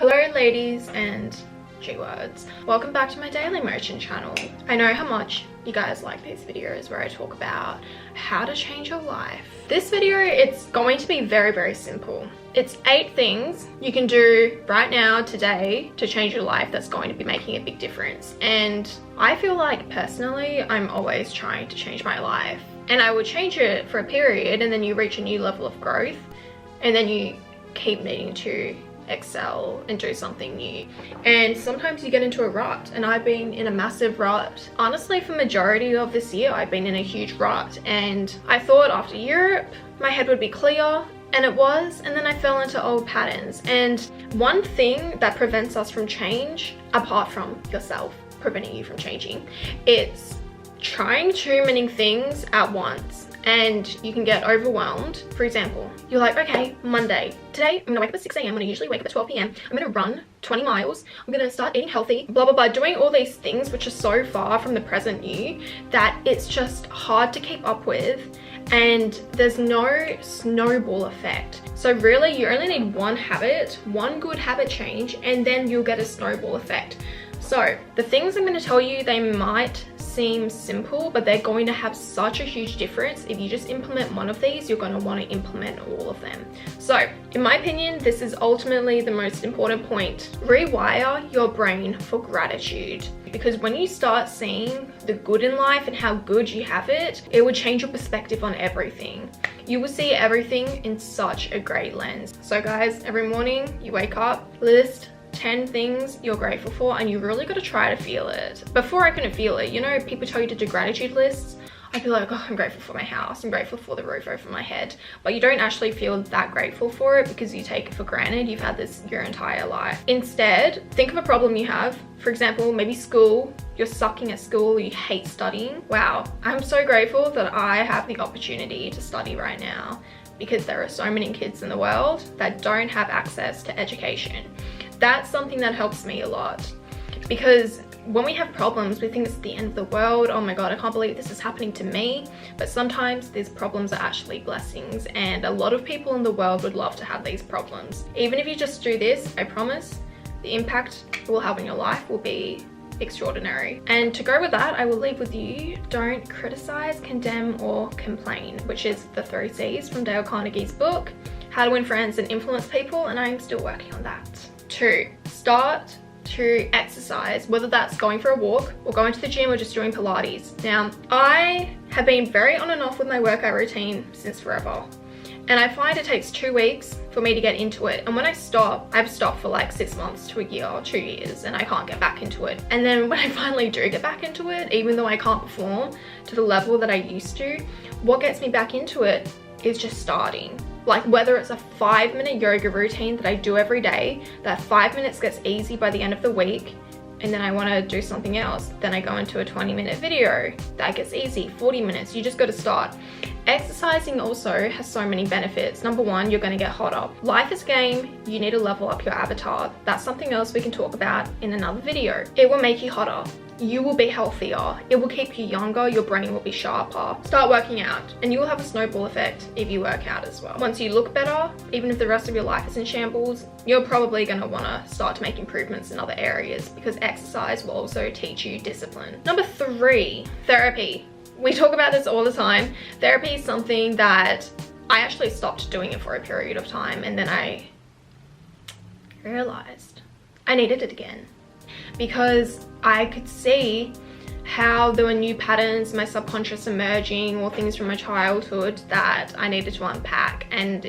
Hello ladies and G-words. Welcome back to my daily motion channel. I know how much you guys like these videos where I talk about how to change your life. This video, it's going to be very simple. It's 8 things you can do right now, today, to change your life that's going to be making a big difference. And I feel like personally, I'm always trying to change my life. And I would change it for a period and then you reach a new level of growth and then you keep needing to excel and do something new, and sometimes you get into a rut, and I've been in a massive rut. Honestly, for majority of this year I've been in a huge rut, and I thought after Europe my head would be clear, and it was, and then I fell into old patterns. And one thing that prevents us from change, apart from yourself preventing you from changing, it's trying too many things at once. And you can get overwhelmed. For example, you're like, okay, Monday, today I'm gonna wake up at 6 a.m. when I usually wake up at 12 p.m. I'm gonna run 20 miles. I'm gonna start eating healthy, blah, blah, blah, doing all these things which are so far from the present you that it's just hard to keep up with, and there's no snowball effect. So really, you only need one habit, one good habit change, and then you'll get a snowball effect. So the things I'm gonna tell you, they might seem simple, but they're going to have such a huge difference. If you just implement one of these, you're going to want to implement all of them. So in my opinion, this is ultimately the most important point. Rewire your brain for gratitude, because when you start seeing the good in life and how good you have it, it will change your perspective on everything. You will see everything in such a great lens. So guys, every morning you wake up, list 10 things you're grateful for, and you really got to try to feel it. Before I couldn't feel it. You know, people tell you to do gratitude lists. I'd be like, oh, I'm grateful for my house, I'm grateful for the roof over my head, but you don't actually feel that grateful for it because you take it for granted. You've had this your entire life. Instead, think of a problem you have. For example, maybe school. You're sucking at school, you hate studying. Wow, I'm so grateful that I have the opportunity to study right now, because there are so many kids in the world that don't have access to education. That's something that helps me a lot, because when we have problems, we think it's the end of the world. Oh my God, I can't believe this is happening to me. But sometimes these problems are actually blessings, and a lot of people in the world would love to have these problems. Even if you just do this, I promise the impact it will have in your life will be extraordinary. And to go with that, I will leave with you, don't criticize, condemn, or complain, which is the 3 C's from Dale Carnegie's book, How to Win Friends and Influence People, and I'm still working on that. 2, start to exercise, whether that's going for a walk or going to the gym or just doing Pilates. Now, I have been very on and off with my workout routine since forever. And I find it takes 2 weeks for me to get into it. And when I stop, I've stopped for like 6 months to a year or 2 years, and I can't get back into it. And then when I finally do get back into it, even though I can't perform to the level that I used to, what gets me back into it is just starting. Like whether it's a 5-minute yoga routine that I do every day, that 5 minutes gets easy by the end of the week, and then I want to do something else. Then I go into a 20-minute video. That gets easy, 40 minutes. You just got to start. Exercising also has so many benefits. Number 1, you're going to get hotter. Life is a game. You need to level up your avatar. That's something else we can talk about in another video. It will make you hotter. You will be healthier. It will keep you younger. Your brain will be sharper. Start working out, and you will have a snowball effect if you work out as well. Once you look better, even if the rest of your life is in shambles, you're probably going to want to start to make improvements in other areas, because exercise will also teach you discipline. Number 3, therapy. We talk about this all the time. Therapy is something that I actually stopped doing it for a period of time, and then I realized I needed it again, because I could see how there were new patterns, my subconscious emerging, or things from my childhood that I needed to unpack, and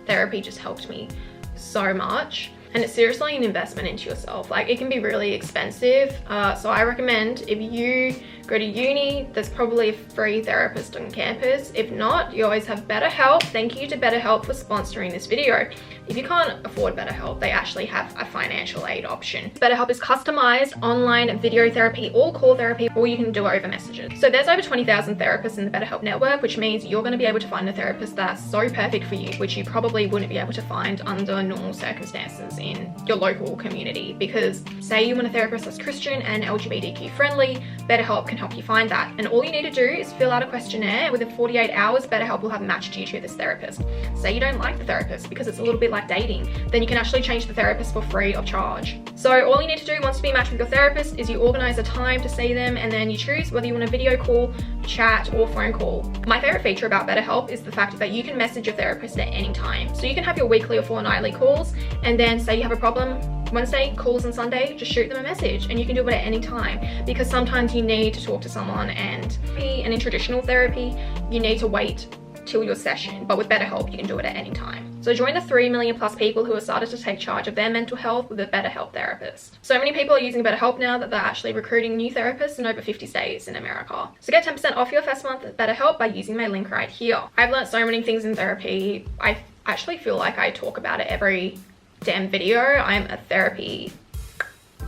therapy just helped me so much. And it's seriously an investment into yourself. Like, it can be really expensive. So I recommend, if you go to uni, there's probably a free therapist on campus. If not, you always have BetterHelp. Thank you to BetterHelp for sponsoring this video. If you can't afford BetterHelp, they actually have a financial aid option. BetterHelp is customized online video therapy or call therapy, or you can do it over messages. So there's over 20,000 therapists in the BetterHelp network, which means you're going to be able to find a therapist that's so perfect for you, which you probably wouldn't be able to find under normal circumstances in your local community. Because say you want a therapist that's Christian and LGBTQ friendly, BetterHelp can help you find that. And all you need to do is fill out a questionnaire. Within 48 hours, BetterHelp will have matched you to this therapist. Say you don't like the therapist because it's a little bit like like dating, then you can actually change the therapist for free of charge. So all you need to do once you be matched with your therapist is you organize a time to see them, and then you choose whether you want a video call, chat, or phone call. My favorite feature about BetterHelp is the fact that you can message your therapist at any time. So you can have your weekly or fortnightly calls, and then say you have a problem Wednesday, calls on Sunday, just shoot them a message, and you can do it at any time, because sometimes you need to talk to someone, and in traditional therapy, you need to wait till your session, but with BetterHelp, you can do it at any time. So join the 3 million plus people who have started to take charge of their mental health with a BetterHelp therapist. So many people are using BetterHelp now that they're actually recruiting new therapists in over 50 states in America. So get 10% off your first month at BetterHelp by using my link right here. I've learned so many things in therapy. I actually feel like I talk about it every damn video. I'm a therapy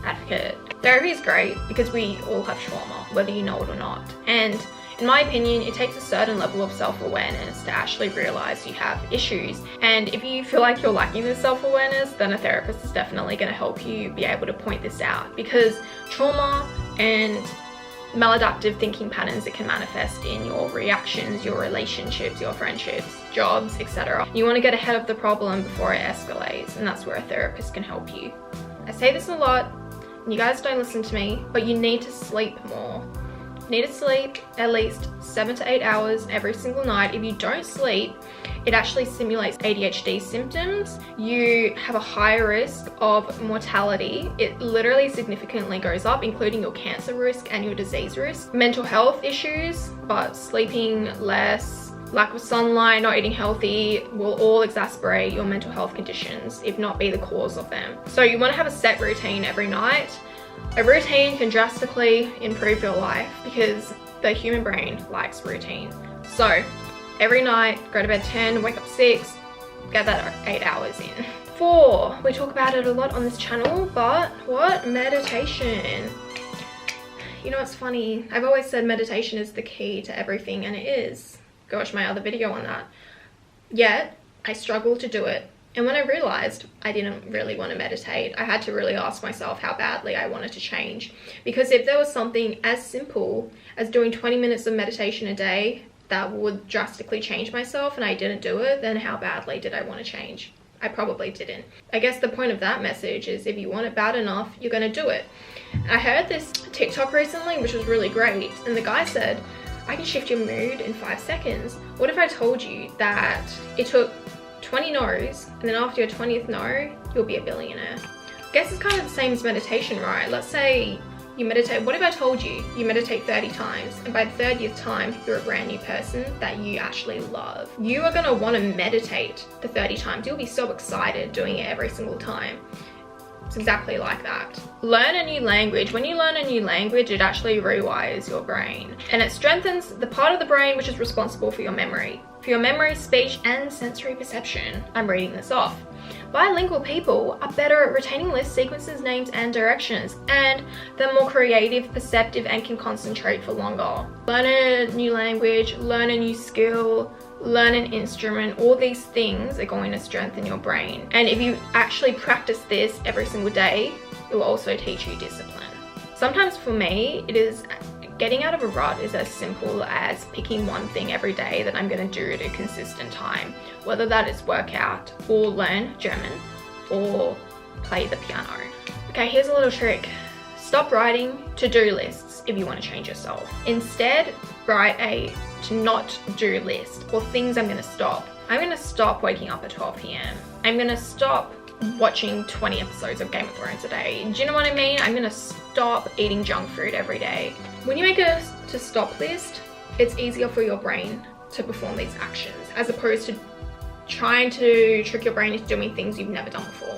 advocate. Therapy is great because we all have trauma, whether you know it or not. And in my opinion, it takes a certain level of self-awareness to actually realize you have issues. And if you feel like you're lacking this self-awareness, then a therapist is definitely going to help you be able to point this out, because trauma and maladaptive thinking patterns that can manifest in your reactions, your relationships, your friendships, jobs, etc. You want to get ahead of the problem before it escalates, and that's where a therapist can help you. I say this a lot, and you guys don't listen to me, but you need to sleep more. You need to sleep at least 7 to 8 hours every single night. If you don't sleep, it actually simulates ADHD symptoms. You have a higher risk of mortality. It literally significantly goes up, including your cancer risk and your disease risk. Mental health issues, but sleeping less, lack of sunlight, not eating healthy will all exacerbate your mental health conditions, if not be the cause of them. So you want to have a set routine every night. A routine can drastically improve your life because the human brain likes routine. So every night, go to bed 10, wake up 6, get that 8 hours in. 4, we talk about it a lot on this channel, but what? Meditation. You know, it's funny. I've always said meditation is the key to everything, and it is. Go watch my other video on that. Yet, I struggle to do it. And when I realized I didn't really want to meditate, I had to really ask myself how badly I wanted to change. Because if there was something as simple as doing 20 minutes of meditation a day that would drastically change myself and I didn't do it, then how badly did I want to change? I probably didn't. I guess the point of that message is if you want it bad enough, you're going to do it. I heard this TikTok recently, which was really great. And the guy said, I can shift your mood in 5 seconds. What if I told you that it took 20 no's, and then after your 20th no, you'll be a billionaire? I guess it's kind of the same as meditation, right? Let's say you meditate. What if I told you you meditate 30 times, and by the 30th time, you're a brand new person that you actually love? You are gonna wanna meditate the 30 times. You'll be so excited doing it every single time. It's exactly like that. Learn a new language. When you learn a new language, it actually rewires your brain, and it strengthens the part of the brain which is responsible for your memory. For your memory, speech, and sensory perception. I'm reading this off. Bilingual people are better at retaining lists, sequences, names, and directions, and they're more creative, perceptive, and can concentrate for longer. Learn a new language, learn a new skill, learn an instrument. All these things are going to strengthen your brain. And if you actually practice this every single day, it will also teach you discipline. Sometimes for me, getting out of a rut is as simple as picking one thing every day that I'm going to do at a consistent time, whether that is work out or learn German or play the piano. Okay, here's a little trick. Stop writing to-do lists if you want to change yourself. Instead, write a to-not-do list, or things I'm going to stop. I'm going to stop waking up at 12 p.m. I'm going to stop watching 20 episodes of Game of Thrones a day. Do you know what I mean? I'm going to stop eating junk food every day. When you make a to-stop list, it's easier for your brain to perform these actions, as opposed to trying to trick your brain into doing things you've never done before.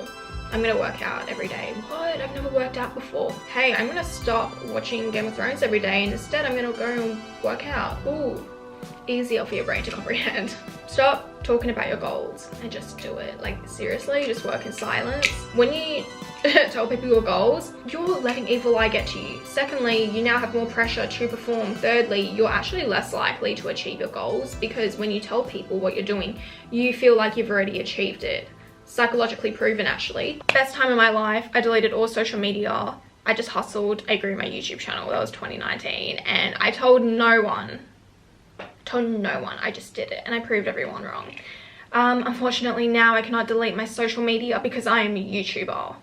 I'm gonna work out every day. What? I've never worked out before. Hey, I'm gonna stop watching Game of Thrones every day, and instead I'm gonna go and work out. Ooh, easier for your brain to comprehend. Stop talking about your goals and just do it. Like, seriously, just work in silence. When you tell people your goals, you're letting evil eye get to you. Secondly, you now have more pressure to perform. Thirdly, you're actually less likely to achieve your goals, because when you tell people what you're doing, you feel like you've already achieved it. Psychologically proven, actually. Best time of my life, I deleted all social media. I just hustled. I grew my YouTube channel. That was 2019, and I told no one. I just did it, and I proved everyone wrong. Unfortunately, now I cannot delete my social media because I am a YouTuber.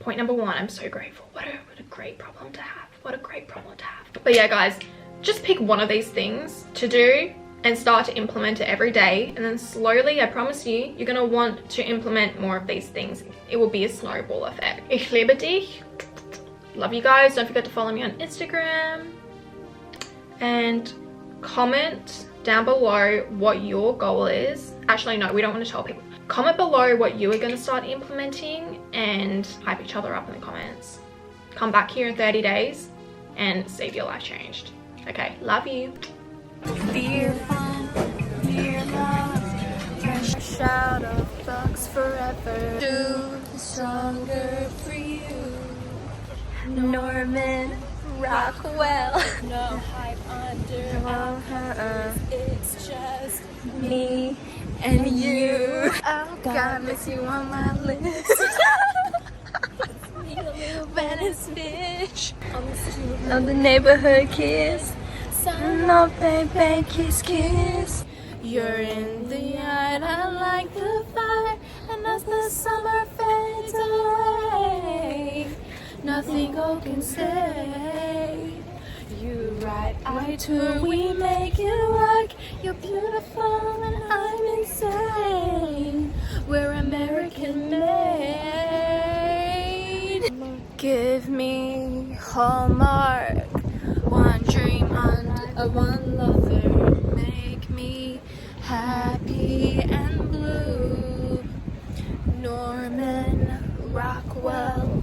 Point number one, I'm so grateful. What a great problem to have. What a great problem to have. But yeah, guys, just pick one of these things to do and start to implement it every day. And then slowly, I promise you, you're going to want to implement more of these things. It will be a snowball effect. Ich liebe dich. Love you guys. Don't forget to follow me on Instagram. And comment down below what your goal is. Actually, no, we don't want to tell people. Comment below what you are going to start implementing and hype each other up in the comments. Come back here in 30 days and see if your life changed. Okay, love you. Fear, fear, love, fresh out of box forever. Do stronger for you. Norman Rockwell. No hype under. It's just me and you. Oh God, miss you on my list. Me a little Venice bitch. On the neighborhood kiss. Sign off, baby, kiss, kiss. You're in the yard, I like the fire, and as the summer fades away, nothing gold can stay. You right, I too, we make it work. You're beautiful and I'm insane. We're American made. Give me Hallmark. One dream under one lover. Make me happy and blue. Norman Rockwell.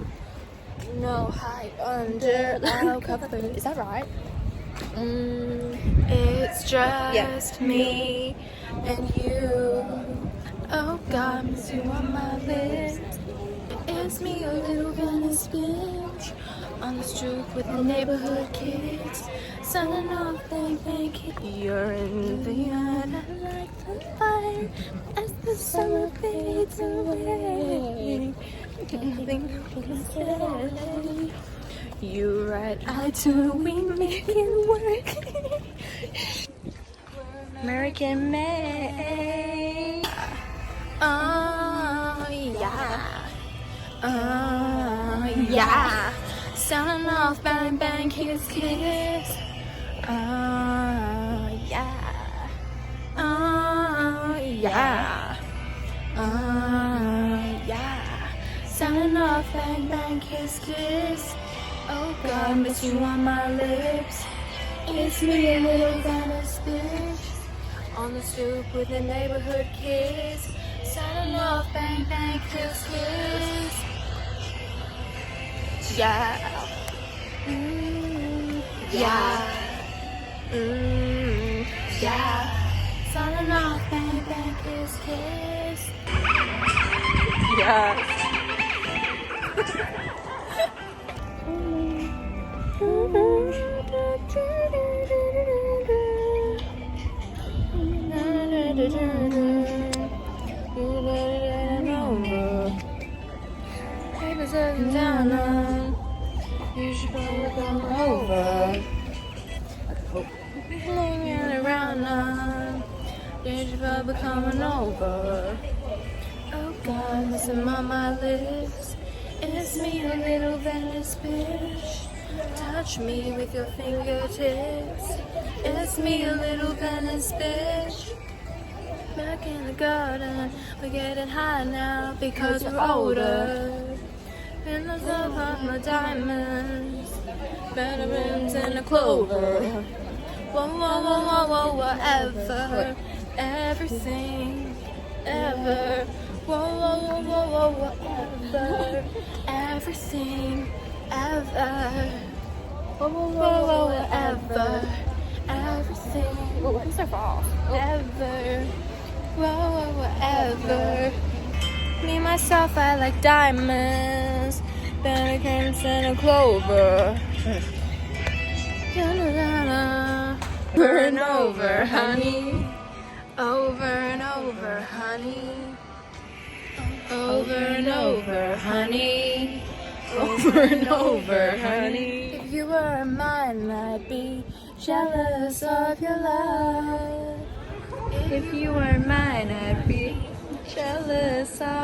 No hype under loud cover. Is that right? It's just me and you. Oh God, miss you on my list. It's me, a little Venice bitch. On the stoop with the neighborhood kids. Signing off, thank you. You're in the yard, I like the fire. As the summer fades away, nothing can stay. You right, I too, we make it work. American made. Oh yeah. Oh yeah. Sounding off, bang bang, kiss kiss. Oh yeah. Oh yeah. Oh yeah. Sounding off, bang bang, kiss kiss. Oh God, miss you on my lips. It's me, a little Venice bitch. On the stoop with a neighborhood kiss. Sounding off, bang bang, kiss kiss. Yeah. Yeah. Yeah. Signing off, bang bang, kiss kiss. Yeah. Papers looking down on. You should probably come over. Hanging around on. You should probably coming over. Oh God, missing on my lips. It's me, a little Venice bitch. Touch me with your fingertips. It's me, a little Venice bitch. Back in the garden, we're getting high now because we're older. In the love of my diamonds, veterans and a clover. Whoa, whoa, whoa, whoa, whoa, whatever, everything, ever. Whoa, whoa, whoa, whoa, whoa, whatever, everything, ever. Whoa, whoa, whoa, whoa, whatever, everything. Whoa, I'm so far. Ever. Whoa, whoa, whatever. Me, myself, I like diamonds. Pelicans and a clover. Over and over, honey. Over and over, honey. Over and over, honey. Over and over, honey. If you were mine, I'd be jealous of your love. If you were mine, I'd be jealous of